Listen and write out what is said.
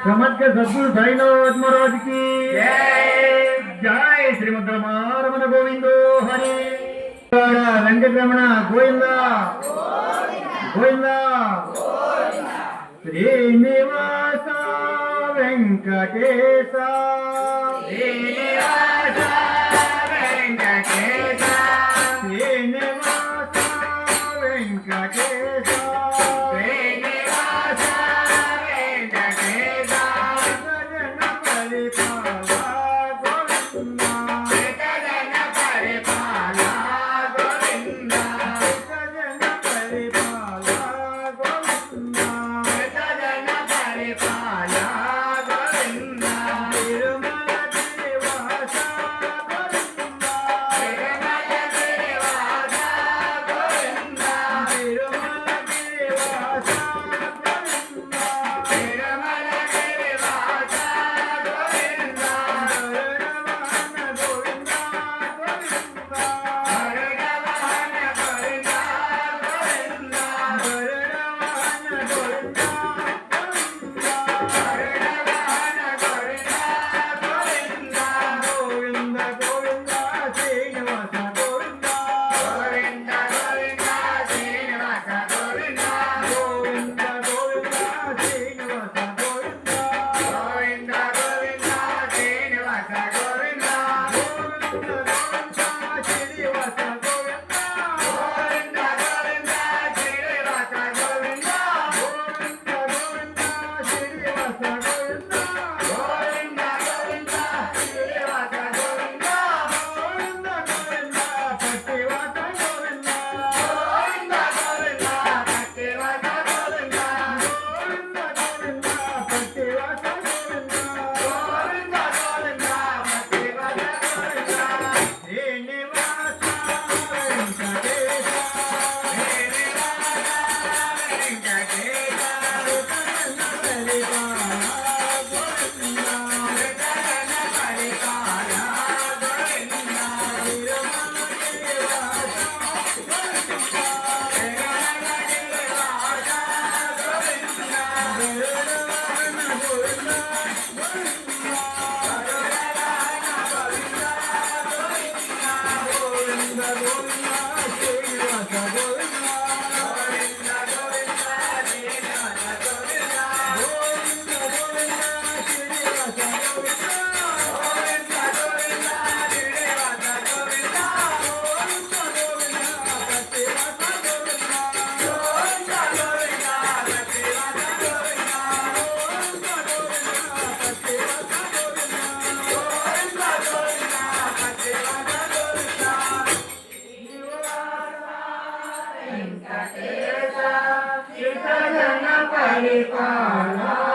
समझ के सद्गुरु साईनाथ महाराज की जय जय श्रीमद रमण गोविंदो हरे वेंकटरमण गोविंद गोविंद श्रीनिवास वेंकटेश श्रीनिवास वेंकटेश श्रीनिवास वेंकटेश श्रीनिवास वेंकटेश सजन परिपाला गोविंद सजन परिपाला गोविंद सजन परिपाला गोविंद सजन परिपाला गोविंद तिरुमल श्रीवास गोविंद तिरुमल श्रीवास गोविंद तिरुमल श्रीवास गोविंद तिरुमल श्रीवास गोविंद गरुडवाहन गोविंद गोविंद गरुडवाहन गोविंद गोविंद गरुडवाहन गोविंद गोविंद गरुडवाहन गोविंद गोविंद गोविंद गोविंद श्रीनिवास गोविंद गोविंद गोविंद श्रीनिवास गोविंद गोविंद गोविंद श्रीनिवास गोविंद गोविंद गोविंद श्रीनिवास गोविंद गोविंद गोविंद श्रीनिवास गोविंद गोविंद गोविंद श्रीनिवास गोविंद गोविंद गोविंद श्रीनिवास गोविंद गोविंद गोविंद श्रीनिवास गोविंद गोविंद गोविंद पतिवास गोविंद गोविंद गोविंद भक्तिवास गोविंद गोविंद गोविंद पतिवास गोविंद गोविंद गोविंद भक्तिवास गोविंद श्रीनिवास वेंकटेश वेंकटेश सजन परिपाला गोविंद सजन परिपाला गोविंद तिरुमल श्रीवास गरुडवाहन गोविंद गोविंद गोविंद श्रीनिवास गोविंद गोविंद गोविंद श्रीनिवास गोविंद परिपाला